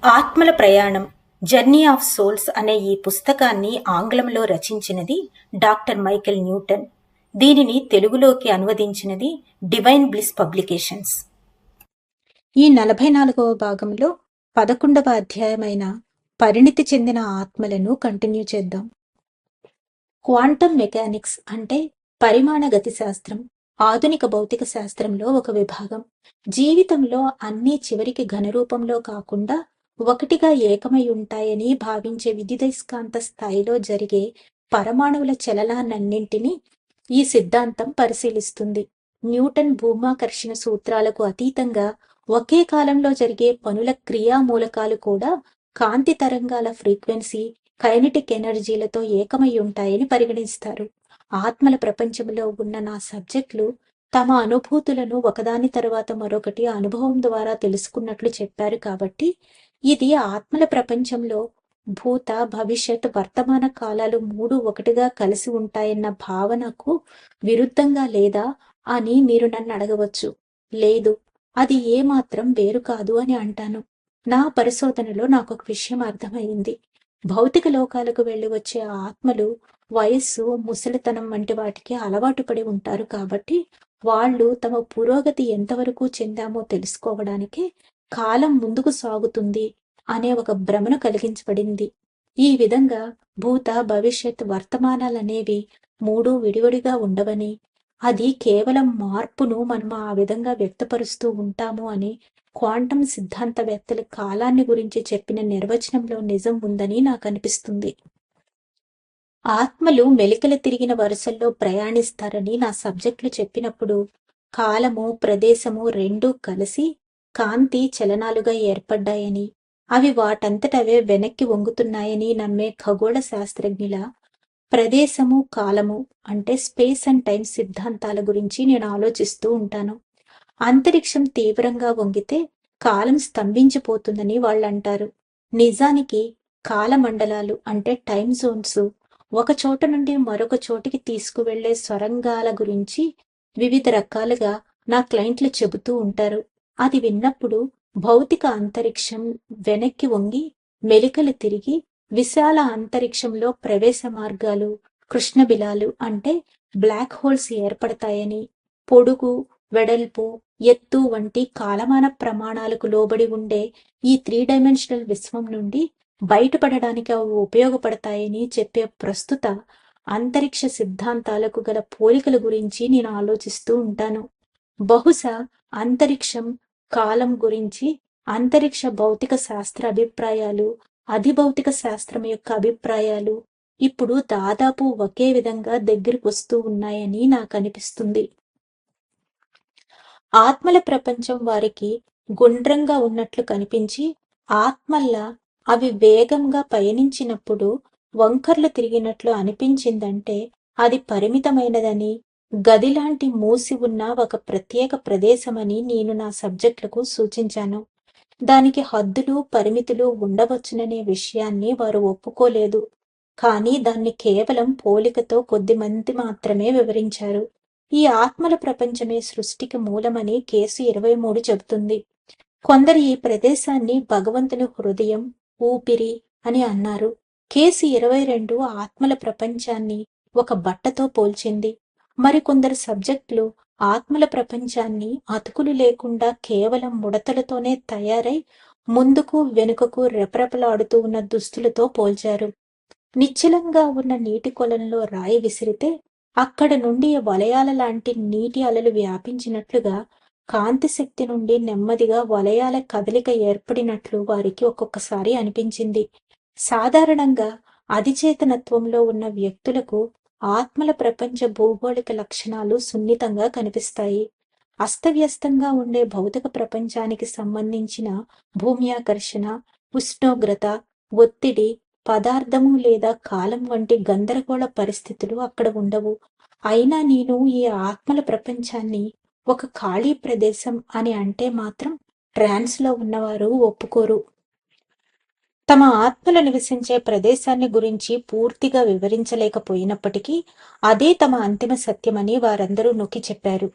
ఆత్మల ప్రయాణం journey of souls అనే ఈ పుస్తకాన్ని ఆంగ్లంలో రచించినది డాక్టర్ మైకేల్ న్యూటన్. దీనిని తెలుగులోకి అనువదించినది డివైన్ బ్లిస్ పబ్లికేషన్స్. ఈ 44వ భాగంలో 11వ అధ్యాయమైన పరిణితి చెందిన ఆత్మలను కంటిన్యూ చేద్దాం. క్వాంటమ్ మెకానిక్స్ అంటే పరిమాణ గతి శాస్త్రం ఆధునిక భౌతిక శాస్త్రంలో ఒక విభాగం. జీవితంలో అన్నీ చివరికి ఘనరూపంలో కాకుండా ఒకటిగా ఏకమై ఉంటాయని భావించే విద్యుదయస్కాంత స్థాయిలో జరిగే పరమాణువుల చలనాన్నింటినీ ఈ సిద్ధాంతం పరిశీలిస్తుంది. న్యూటన్ భూమాకర్షణ సూత్రాలకు అతీతంగా ఒకే కాలంలో జరిగే పనుల క్రియామూలకాలు కూడా కాంతి తరంగాల ఫ్రీక్వెన్సీ, కైనెటిక్ ఎనర్జీలతో ఏకమై ఉంటాయని పరిగణిస్తారు. ఆత్మల ప్రపంచంలో ఉన్న నా సబ్జెక్టులు తమ అనుభూతులను ఒకదాని తర్వాత మరొకటి అనుభవం ద్వారా తెలుసుకున్నట్లు చెప్పారు. కాబట్టి ఇది ఆత్మల ప్రపంచంలో భూత, భవిష్యత్, వర్తమాన కాలాలు మూడు ఒకటిగా కలిసి ఉంటాయన్న భావనకు విరుద్ధంగా లేదా అని మీరు నన్ను అడగవచ్చు. లేదు, అది ఏమాత్రం వేరు కాదు అని అంటాను. నా పరిశోధనలో నాకు ఒక విషయం అర్థమైంది. భౌతిక లోకాలకు వెళ్ళి వచ్చే ఆత్మలు వయస్సు, ముసలితనం వంటి వాటికి అలవాటు పడి ఉంటారు. కాబట్టి వాళ్ళు తమ పురోగతి ఎంతవరకు చెందామో తెలుసుకోవడానికి కాలం ముందుకు సాగుతుంది అనే ఒక భ్రమను కలిగించబడింది. ఈ విధంగా భూత, భవిష్యత్, వర్తమానాలనేవి మూడు విడివిడిగా ఉండవని, అది కేవలం మార్పును మనం ఆ విధంగా వ్యక్తపరుస్తూ ఉంటాము అని క్వాంటమ్ సిద్ధాంతవేత్తలు కాలాన్ని గురించి చెప్పిన నిర్వచనంలో నిజం ఉందని నాకు అనిపిస్తుంది. ఆత్మలు మెలికలు తిరిగిన వరుసల్లో ప్రయాణిస్తారని నా సబ్జెక్టులు చెప్పినప్పుడు కాలము, ప్రదేశము రెండూ కలిసి కాంతి చలనాలుగా ఏర్పడ్డాయని, అవి వాటంతటవే వెనక్కి వంగుతున్నాయని నమ్మే ఖగోళ శాస్త్రజ్ఞుల ప్రదేశము, కాలము అంటే స్పేస్ అండ్ టైం సిద్ధాంతాల గురించి నేను ఆలోచిస్తూ ఉంటాను. అంతరిక్షం తీవ్రంగా వంగితే కాలం స్తంభించిపోతుందని వాళ్ళంటారు. నిజానికి కాలమండలాలు అంటే టైం జోన్స్ ఒక చోట నుండి మరొక చోటికి తీసుకువెళ్లే సొరంగాల గురించి వివిధ రకాలుగా నా క్లయింట్లు చెబుతూ ఉంటారు. అది విన్నప్పుడు భౌతిక అంతరిక్షం వెనక్కి వంగి మెలికలు తిరిగి విశాల అంతరిక్షంలో ప్రవేశ మార్గాలు, కృష్ణబిలాలు అంటే బ్లాక్ హోల్స్ ఏర్పడతాయని, పొడుగు, వెడల్పు, ఎత్తు వంటి కాలమాన ప్రమాణాలకు లోబడి ఉండే ఈ 3 డైమెన్షనల్ విశ్వం నుండి బయటపడడానికి అవి ఉపయోగపడతాయని చెప్పే ప్రస్తుత అంతరిక్ష సిద్ధాంతాలకు గల పోలికల గురించి నేను ఆలోచిస్తూ ఉంటాను. బహుశా అంతరిక్షం, కాలం గురించి అంతరిక్ష భౌతిక శాస్త్ర అభిప్రాయాలు, అధిభౌతిక శాస్త్రం యొక్క అభిప్రాయాలు ఇప్పుడు దాదాపు ఒకే విధంగా దగ్గరికి వస్తూ ఉన్నాయని నాకు అనిపిస్తుంది. ఆత్మల ప్రపంచం వారికి గుండ్రంగా ఉన్నట్లు కనిపించి, ఆత్మల్లా అవి వేగంగా పయనించినప్పుడు వంకర్లు తిరిగినట్లు అనిపించిందంటే అది పరిమితమైనదని, గదిలాంటి మూసి ఉన్న ఒక ప్రత్యేక ప్రదేశమని నేను నా సబ్జెక్టులకు సూచించాను. దానికి హద్దులు, పరిమితులు ఉండవచ్చుననే విషయాన్ని వారు ఒప్పుకోలేదు. కానీ దాన్ని కేవలం పోలికతో కొద్దిమంది మాత్రమే వివరించారు. ఈ ఆత్మల ప్రపంచమే సృష్టికి మూలమని కేసు 23 చెబుతుంది. కొందరు ఈ ప్రదేశాన్ని భగవంతుని హృదయం, ఊపిరి అని అన్నారు. కేసు 22 ఆత్మల ప్రపంచాన్ని ఒక బట్టతో పోల్చింది. మరికొందరు సబ్జెక్టులు ఆత్మల ప్రపంచాన్ని అతుకులు లేకుండా కేవలం ముడతలతోనే తయారై ముందుకు వెనుకకు రెపరెపలాడుతూ ఉన్న దుస్తులతో పోల్చారు. నిశ్చలంగా ఉన్న నీటి కొలంలో రాయి విసిరితే అక్కడ నుండి వలయాల లాంటి నీటి అలలు వ్యాపించినట్లుగా కాంతి శక్తి నుండి నెమ్మదిగా వలయాల కదలిక ఏర్పడినట్లు వారికి ఒక్కొక్కసారి అనిపించింది. సాధారణంగా అధిచేతనత్వంలో ఉన్న వ్యక్తులకు ఆత్మల ప్రపంచ భౌగోళిక లక్షణాలు సున్నితంగా కనిపిస్తాయి. అస్తవ్యస్తంగా ఉండే భౌతిక ప్రపంచానికి సంబంధించిన భూమ్యాకర్షణ, ఉష్ణోగ్రత, ఒత్తిడి, పదార్థము లేదా కాలం వంటి గందరగోళ పరిస్థితులు అక్కడ ఉండవు. అయినా నేను ఈ ఆత్మల ప్రపంచాన్ని ఒక ఖాళీ ప్రదేశం అని అంటే మాత్రం ట్రాన్స్లో ఉన్నవారు ఒప్పుకోరు. తమ ఆత్మలు నివసించే ప్రదేశాన్ని గురించి పూర్తిగా వివరించలేకపోయినప్పటికీ అదే తమ అంతిమ సత్యమని వారందరూ నొక్కి చెప్పారు.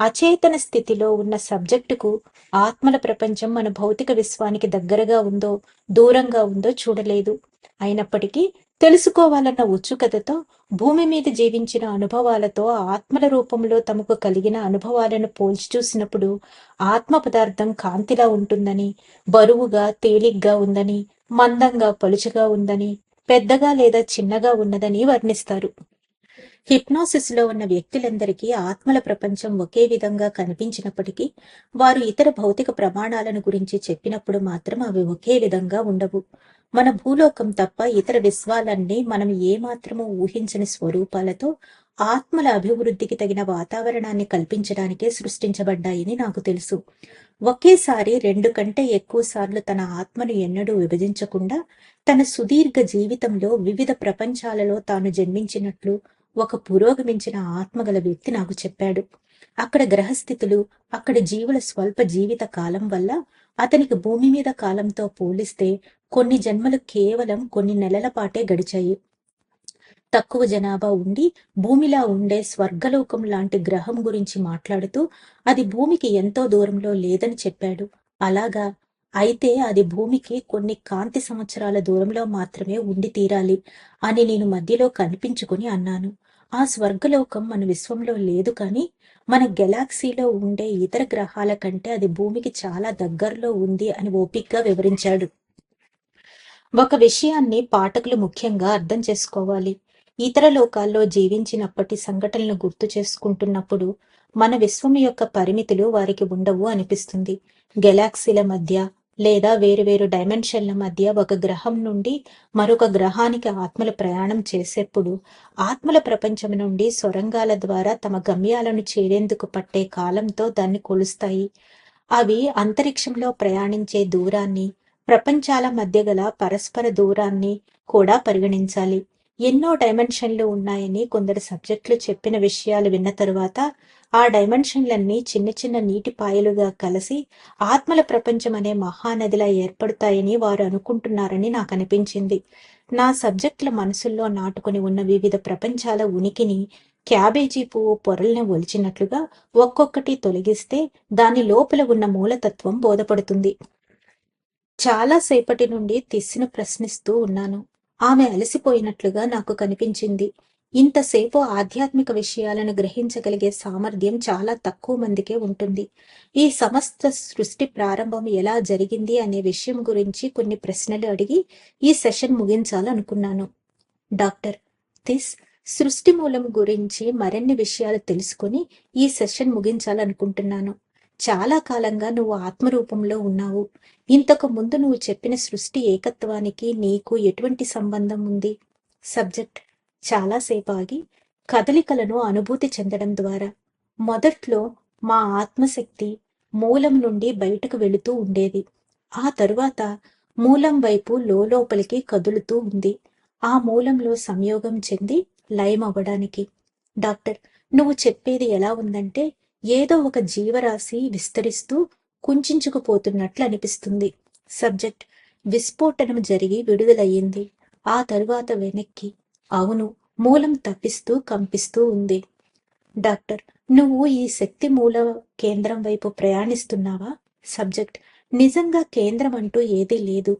అచేతన స్థితిలో ఉన్న సబ్జెక్టుకు ఆత్మల ప్రపంచం మన భౌతిక విశ్వానికి దగ్గరగా ఉందో దూరంగా ఉందో చూడలేదు. అయినప్పటికీ తెలుసుకోవాలన్న ఉత్సుకతతో భూమి మీద జీవించిన అనుభవాలతో ఆత్మల రూపంలో తమకు కలిగిన అనుభవాలను పోల్చి చూసినప్పుడు ఆత్మ పదార్థం కాంతిలా ఉంటుందని, బరువుగా తేలిగ్గా ఉందని, మందంగా పలుచగా ఉందని, పెద్దగా లేదా చిన్నగా ఉన్నదని వర్ణిస్తారు. హిప్నాసిస్ లో ఉన్న వ్యక్తులందరికీ ఆత్మల ప్రపంచం ఒకే విధంగా కనిపించినప్పటికీ వారు ఇతర భౌతిక ప్రమాణాలను గురించి చెప్పినప్పుడు మాత్రం అవి ఒకే విధంగా ఉండవు. మన భూలోకం తప్ప ఇతర విశ్వాలన్నీ మనం ఏమాత్రమూ ఊహించని స్వరూపాలతో ఆత్మల అభివృద్ధికి తగిన వాతావరణాన్ని కల్పించడానికే సృష్టించబడ్డాయని నాకు తెలుసు. ఒకేసారి 2 కంటే ఎక్కువ సార్లు తన ఆత్మను ఎన్నడూ విభజించకుండా తన సుదీర్ఘ జీవితంలో వివిధ ప్రపంచాలలో తాను జన్మించినట్లు ఒక పురోగమించిన ఆత్మగల వ్యక్తి నాకు చెప్పాడు. అక్కడ గ్రహస్థితులు, అక్కడి జీవుల స్వల్ప జీవిత కాలం వల్ల అతనికి భూమి మీద కాలంతో పోలిస్తే కొన్ని జన్మలు కేవలం కొన్ని నెలల పాటే గడిచాయి. తక్కువ జనాభా ఉండి భూమిలా ఉండే స్వర్గలోకం లాంటి గ్రహం గురించి మాట్లాడుతూ అది భూమికి ఎంతో దూరంలో లేదని చెప్పాడు. అలాగా? అయితే అది భూమికి కొన్ని కాంతి సంవత్సరాల దూరంలో మాత్రమే ఉండి తీరాలి అని నేను మధ్యలో కనిపించుకుని అన్నాను. ఆ స్వర్గలోకం మన విశ్వంలో లేదు, కానీ మన గెలాక్సీలో ఉండే ఇతర గ్రహాల కంటే అది భూమికి చాలా దగ్గరలో ఉంది అని ఓపిగ్గా వివరించాడు. ఒక విషయాన్ని పాఠకులు ముఖ్యంగా అర్థం చేసుకోవాలి. ఇతర లోకాల్లో జీవించినప్పటి సంఘటనలు గుర్తు చేసుకుంటున్నప్పుడు మన విశ్వం యొక్క పరిమితులు వారికి ఉండవు అనిపిస్తుంది. గెలాక్సీల మధ్య లేదా వేరువేరు డైమెన్షన్ల మధ్య ఒక గ్రహం నుండి మరొక గ్రహానికి ఆత్మలు ప్రయాణం చేసేప్పుడు ఆత్మల ప్రపంచం నుండి సొరంగాల ద్వారా తమ గమ్యాలను చేరేందుకు పట్టే కాలంతో దాన్ని కొలుస్తాయి. అవి అంతరిక్షంలో ప్రయాణించే దూరాన్ని, ప్రపంచాల మధ్య గల పరస్పర దూరాన్ని కూడా పరిగణించాలి. ఎన్నో డైమెన్షన్లు ఉన్నాయని కొందరు సబ్జెక్టులు చెప్పిన విషయాలు విన్న తరువాత ఆ డైమెన్షన్లన్నీ చిన్న చిన్న నీటి పాయలుగా కలిసి ఆత్మల ప్రపంచం అనే మహానదిలా ఏర్పడతాయని వారు అనుకుంటున్నారని నాకు అనిపించింది. నా సబ్జెక్టుల మనసుల్లో నాటుకుని ఉన్న వివిధ ప్రపంచాల ఉనికిని క్యాబేజీ పువ్వు పొరల్ని ఒలిచినట్లుగా ఒక్కొక్కటి తొలగిస్తే దాని లోపల ఉన్న మూలతత్వం బోధపడుతుంది. చాలా సేపటి నుండి తిస్సును ప్రశ్నిస్తూ ఉన్నాను. ఆమె అలసిపోయినట్లుగా నాకు కనిపించింది. ఇంతసేపు ఆధ్యాత్మిక విషయాలను గ్రహించగలిగే సామర్థ్యం చాలా తక్కువ మందికే ఉంటుంది. ఈ సమస్త సృష్టి ప్రారంభం ఎలా జరిగింది అనే విషయం గురించి కొన్ని ప్రశ్నలు అడిగి ఈ సెషన్ ముగించాలనుకున్నాను. డాక్టర్ తిస్, సృష్టి మూలం గురించి మరిన్ని విషయాలు తెలుసుకుని ఈ సెషన్ ముగించాలనుకుంటున్నాను. చాలా కాలంగా నువ్వు ఆత్మరూపంలో ఉన్నావు. ఇంతకు ముందు నువ్వు చెప్పిన సృష్టి ఏకత్వానికి నీకు ఎటువంటి సంబంధం ఉంది? సబ్జెక్ట్ చాలాసేపు ఆగి, కదలికలను అనుభూతి చెందడం ద్వారా. మొదట్లో మా ఆత్మశక్తి మూలం నుండి బయటకు వెళుతూ ఉండేది. ఆ తరువాత మూలం వైపు లోపలికి కదులుతూ ఉంది. ఆ మూలంలో సంయోగం చెంది లయమవ్వడానికి. డాక్టర్, నువ్వు చెప్పేది ఎలా ఉందంటే ఏదో ఒక జీవరాశి విస్తరిస్తూ కుంచుకుపోతున్నట్లు అనిపిస్తుంది. సబ్జెక్ట్ విస్ఫోటనం జరిగి విడుదలయ్యింది. ఆ తరువాత వెనక్కి. అవును, మూలం తప్పిస్తూ కంపిస్తూ ఉంది. డాక్టర్, నువ్వు ఈ శక్తి మూల కేంద్రం వైపు ప్రయాణిస్తున్నావా? సబ్జెక్ట్ నిజంగా కేంద్రం అంటూ ఏదీ లేదు.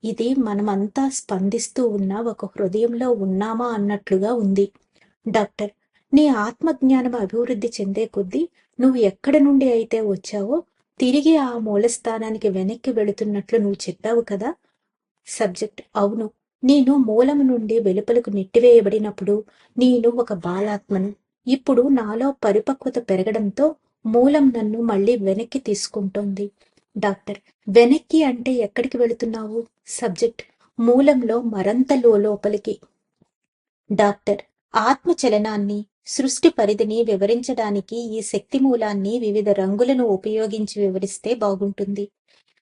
ఇది మనమంతా స్పందిస్తూ ఉన్న ఒక హృదయంలో ఉన్నామా అన్నట్లుగా ఉంది. డాక్టర్, నీ ఆత్మజ్ఞానం అభివృద్ధి చెందే కొద్దీ నువ్వు ఎక్కడి నుండి అయితే వచ్చావో తిరిగి ఆ మూలస్థానానికి వెనక్కి వెళుతున్నట్లు నువ్వు చెప్పావు కదా? సబ్జెక్ట్ అవును, నేను మూలం నుండి వెలుపలకు నెట్టివేయబడినప్పుడు నేను ఒక బాలాత్మను. ఇప్పుడు నాలో పరిపక్వత పెరగడంతో మూలం నన్ను మళ్ళీ వెనక్కి తీసుకుంటోంది. డాక్టర్, వెనక్కి అంటే ఎక్కడికి వెళుతున్నావు? సబ్జెక్ట్ మూలంలో మరంత లోపలికి. డాక్టర్, ఆత్మ చలనాన్ని, సృష్టి పరిధిని వివరించడానికి ఈ శక్తి మూలాన్ని వివిధ రంగులను ఉపయోగించి వివరిస్తే బాగుంటుంది.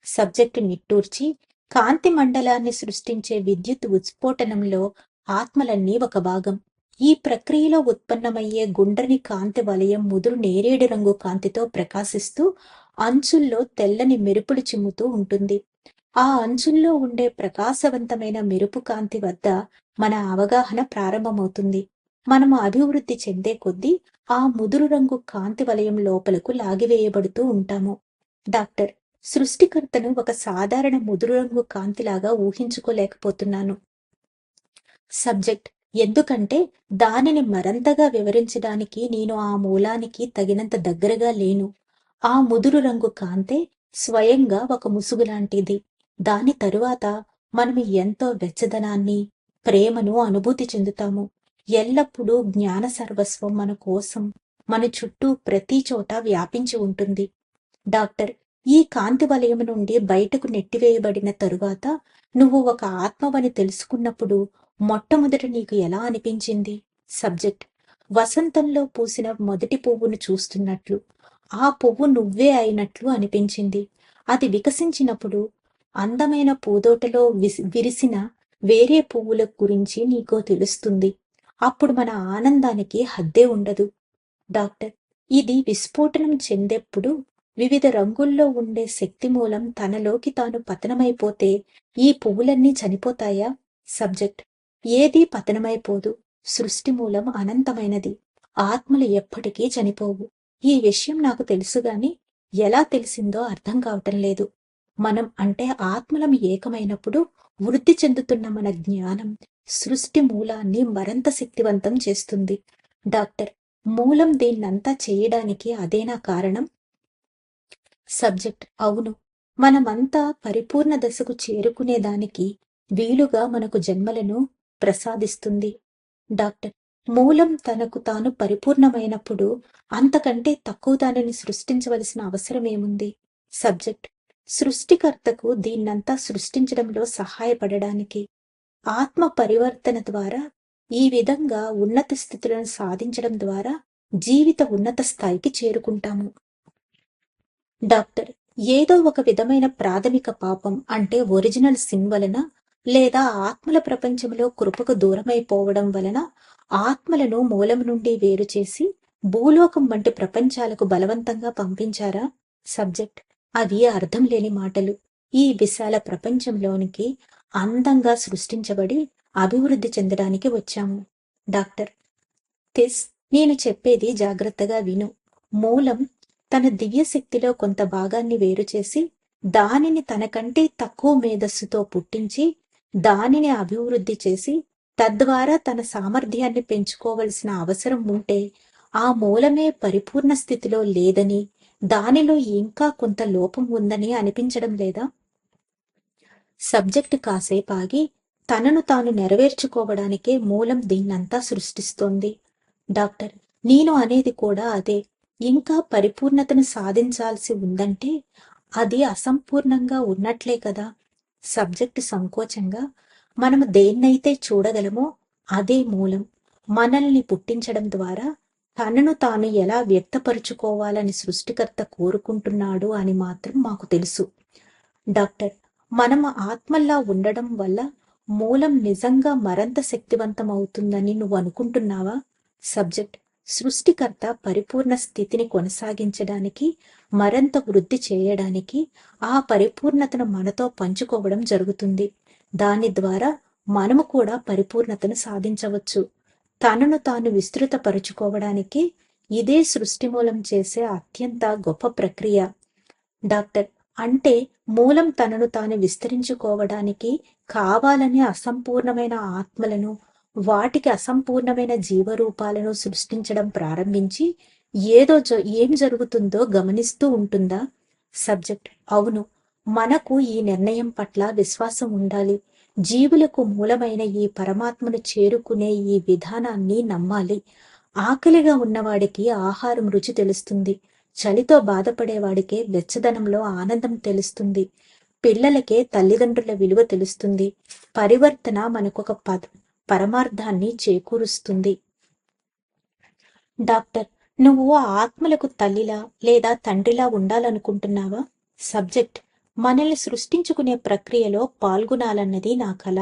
సబ్జెక్టు నిట్టూర్చి, కాంతి మండలాన్ని సృష్టించే విద్యుత్ ఉత్స్ఫోటనంలో ఆత్మలన్నీ ఒక భాగం. ఈ ప్రక్రియలో ఉత్పన్నమయ్యే గుండ్రని కాంతి వలయం ముదురు నేరేడు రంగు కాంతితో ప్రకాశిస్తూ అంచుల్లో తెల్లని మెరుపులు చిమ్ముతూ ఉంటుంది. ఆ అంచుల్లో ఉండే ప్రకాశవంతమైన మెరుపు కాంతి వద్ద మన అవగాహన ప్రారంభమవుతుంది. మనము అభివృద్ధి చెందే కొద్దీ ఆ ముదురు రంగు కాంతి వలయం లోపలకు లాగివేయబడుతూ ఉంటాము. డాక్టర్, సృష్టికర్తను ఒక సాధారణ ముదురు రంగు కాంతిలాగా ఊహించుకోలేకపోతున్నాను. సబ్జెక్ట్, ఎందుకంటే దానిని మరంతగా వివరించడానికి నేను ఆ మూలానికి తగినంత దగ్గరగా లేను. ఆ ముదురు రంగు కాంతే స్వయంగా ఒక ముసుగులాంటిది. దాని తరువాత మనము ఎంతో వెచ్చదనాన్ని, ప్రేమను అనుభూతి చెందుతాము. ఎల్లప్పుడూ జ్ఞాన సర్వస్వం మన కోసం, మన చుట్టూ ప్రతి చోట వ్యాపించి ఉంటుంది. డాక్టర్, ఈ కాంతి వలయం నుండి బయటకు నెట్టివేయబడిన తరువాత నువ్వు ఒక ఆత్మవని తెలుసుకున్నప్పుడు మొట్టమొదట నీకు ఎలా అనిపించింది? సబ్జెక్ట్, వసంతంలో పూసిన మొదటి పువ్వును చూస్తున్నట్లు, ఆ పువ్వు నువ్వే అయినట్లు అనిపించింది. అది వికసించినప్పుడు అందమైన పూదోటలో విరిసిన వేరే పువ్వుల గురించి నీకో తెలుస్తుంది. అప్పుడు మన ఆనందానికి హద్దే ఉండదు. డాక్టర్, ఇది విస్ఫోటనం చెందేప్పుడు వివిధ రంగుల్లో ఉండే శక్తి మూలం తనలోకి తాను పతనమైపోతే ఈ పువ్వులన్నీ చనిపోతాయా? సబ్జెక్ట్, ఏదీ పతనమైపోదు. సృష్టి మూలం అనంతమైనది. ఆత్మలు ఎప్పటికీ చనిపోవు. ఈ విషయం నాకు తెలుసుగాని ఎలా తెలిసిందో అర్థం కావటం లేదు. మనం అంటే ఆత్మలం ఏకమైనప్పుడు వృద్ధి చెందుతున్న మన జ్ఞానం సృష్టి మూలాన్ని మరింత శక్తివంతం చేస్తుంది. డాక్టర్, మూలం దీన్నంతా చేయడానికి అదేనా కారణం? సబ్జెక్ట్, అవును. మనమంతా పరిపూర్ణ దశకు చేరుకునేదానికి వీలుగా మనకు జన్మలను ప్రసాదిస్తుంది. డాక్టర్, మూలం తనకు తాను పరిపూర్ణమైనప్పుడు అంతకంటే తక్కువ దానిని సృష్టించవలసిన అవసరమేముంది? సబ్జెక్ట్, సృష్టికర్తకు దీన్నంతా సృష్టించడంలో సహాయపడడానికి, ఆత్మ పరివర్తన ద్వారా ఈ విధంగా ఉన్నత స్థితులను సాధించడం ద్వారా జీవిత ఉన్నత స్థాయికి చేరుకుంటాము. డాక్టర్, ఏదో ఒక విధమైన ప్రాథమిక పాపం అంటే ఒరిజినల్ సిన్ వలన లేదా ఆత్మల ప్రపంచంలో కృపకు దూరమైపోవడం వలన ఆత్మలను మూలం నుండి వేరు చేసి భూలోకం వంటి ప్రపంచాలకు బలవంతంగా పంపించారా? సబ్జెక్ట్, అవి అర్థం లేని మాటలు. ఈ విశాల ప్రపంచంలోనికి అందంగా సృష్టించబడి అభివృద్ధి చెందడానికి వచ్చాము. డాక్టర్, నేను చెప్పేది జాగ్రత్తగా విను. మూలం తన దివ్యశక్తిలో కొంత భాగాన్ని వేరుచేసి దానిని తనకంటే తక్కువ మేధస్సుతో పుట్టించి దానిని అభివృద్ధి చేసి తద్వారా తన సామర్థ్యాన్ని పెంచుకోవలసిన అవసరం ఉంటే ఆ మూలమే పరిపూర్ణ స్థితిలో లేదని, దానిలో ఇంకా కొంత లోపం ఉందని అనిపించడం లేదా? సబ్జెక్ట్ కాసేపాగి తనను తాను నెరవేర్చుకోవడానికే మూలం దీన్నంతా సృష్టిస్తోంది. డాక్టర్, నేను అనేది కూడా అదే. ఇంకా పరిపూర్ణతను సాధించాల్సి ఉందంటే అది అసంపూర్ణంగా ఉన్నట్లే కదా? సబ్జెక్టు సంకోచంగా, మనము దేన్నైతే చూడగలమో అదే మూలం. మనల్ని పుట్టించడం ద్వారా తనను తాను ఎలా వ్యక్తపరుచుకోవాలని సృష్టికర్త కోరుకుంటున్నాడు అని మాత్రం మాకు తెలుసు. డాక్టర్, మనము ఆత్మల్లా ఉండడం వల్ల మూలం నిజంగా మరింత శక్తివంతం అవుతుందని నువ్వు అనుకుంటున్నావా? సబ్జెక్ట్, సృష్టికర్త పరిపూర్ణ స్థితిని కొనసాగించడానికి, మరింత వృద్ధి చేయడానికి ఆ పరిపూర్ణతను మనతో పంచుకోవడం జరుగుతుంది. దాని ద్వారా మనము కూడా పరిపూర్ణతను సాధించవచ్చు. తనను తాను విస్తృతపరుచుకోవడానికి ఇదే సృష్టి మూలం చేసే అత్యంత గొప్ప ప్రక్రియ. డాక్టర్, అంటే మూలం తనను తాను విస్తరించుకోవడానికి కావాలని అసంపూర్ణమైన ఆత్మలను, వాటికి అసంపూర్ణమైన జీవరూపాలను సృష్టించడం ప్రారంభించి ఏం జరుగుతుందో గమనిస్తూ ఉంటుందా? సబ్జెక్ట్, అవును. మనకు ఈ నిర్ణయం పట్ల విశ్వాసం ఉండాలి. జీవులకు మూలమైన ఈ పరమాత్మను చేరుకునే ఈ విధానాన్ని నమ్మాలి. ఆకలిగా ఉన్నవాడికి ఆహారం రుచి తెలుస్తుంది. చలితో బాధపడేవాడికే వెచ్చదనంలో ఆనందం తెలుస్తుంది. పిల్లలకే తల్లిదండ్రుల విలువ తెలుస్తుంది. పరివర్తన మనకొక పరమార్థాన్ని చేకూరుస్తుంది. డాక్టర్, నువ్వు ఆత్మలకు తల్లిలా లేదా తండ్రిలా ఉండాలనుకుంటున్నావా? సబ్జెక్ట్, మనల్ని సృష్టించుకునే ప్రక్రియలో పాల్గొనాలన్నది నా కల.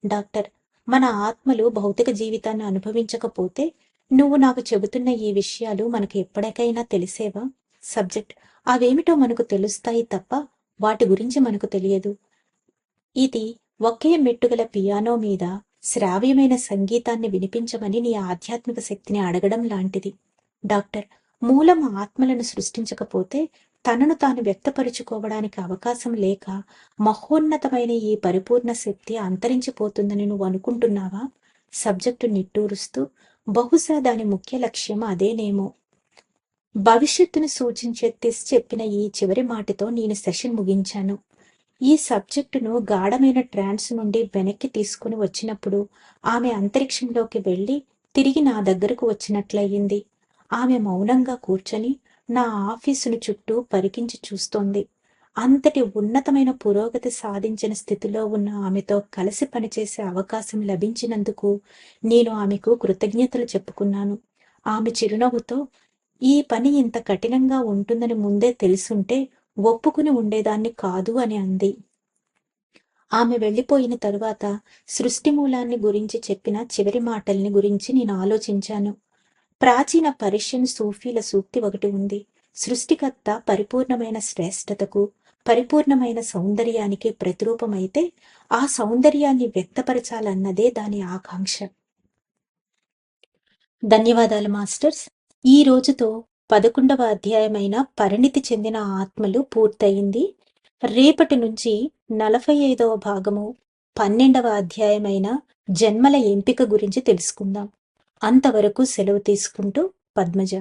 డాక్టర్, మన ఆత్మలు భౌతిక జీవితాన్ని అనుభవించకపోతే నువ్వు నాకు చెబుతున్న ఈ విషయాలు మనకు ఎప్పటికైనా తెలిసేవా? సబ్జెక్ట్, అవేమిటో మనకు తెలుస్తాయి తప్ప వాటి గురించి మనకు తెలియదు. ఇది ఒకే మెట్టుగల పియానో మీద శ్రావ్యమైన సంగీతాన్ని వినిపించమని నీ ఆధ్యాత్మిక శక్తిని అడగడం లాంటిది. డాక్టర్: మూలం ఆత్మలను సృష్టించకపోతే తనను తాను వ్యక్తపరుచుకోవడానికి అవకాశం లేక మహోన్నతమైన ఈ పరిపూర్ణ శక్తి అంతరించిపోతుందని నువ్వు అనుకుంటున్నావా? సబ్జెక్టు నిట్టూరుస్తూ: బహుశా దాని ముఖ్య లక్ష్యం అదేనేమో. భవిష్యత్తును సూచించే తిస్ చెప్పిన ఈ చివరి మాటతో నేను సెషన్ ముగించాను. ఈ సబ్జెక్టును గాఢమైన ట్రాన్స్ నుండి వెనక్కి తీసుకుని వచ్చినప్పుడు ఆమె అంతరిక్షంలోకి వెళ్ళి తిరిగి నా దగ్గరకు వచ్చినట్లయింది. ఆమె మౌనంగా కూర్చొని నా ఆఫీసును చుట్టూ పరికించి చూస్తోంది. అంతటి ఉన్నతమైన పురోగతి సాధించిన స్థితిలో ఉన్న ఆమెతో కలిసి పనిచేసే అవకాశం లభించినందుకు నేను ఆమెకు కృతజ్ఞతలు చెప్పుకున్నాను. ఆమె చిరునవ్వుతో, ఈ పని ఇంత కఠినంగా ఉంటుందని ముందే తెలుసుంటే ఒప్పుకుని ఉండేదాన్ని కాదు అని అంది. ఆమె వెళ్ళిపోయిన తరువాత సృష్టి మూలాన్ని గురించి చెప్పిన చివరి మాటల్ని గురించి నేను ఆలోచించాను. ప్రాచీన పర్షియన్ సూఫీల సూక్తి ఒకటి ఉంది: సృష్టికర్త పరిపూర్ణమైన శ్రేష్టతకు, పరిపూర్ణమైన సౌందర్యానికి ప్రతిరూపమైతే ఆ సౌందర్యాన్ని వ్యక్తపరచాలన్నదే దాని ఆకాంక్ష. ధన్యవాదాలు మాస్టర్స్. ఈ రోజుతో 11వ అధ్యాయమైన పరిణితి చెందిన ఆత్మలు పూర్తయింది. రేపటి నుంచి 45వ భాగము 12వ అధ్యాయమైన జన్మల ఎంపిక గురించి తెలుసుకుందాం. అంతవరకు సెలవు తీసుకుంటూ పద్మజ.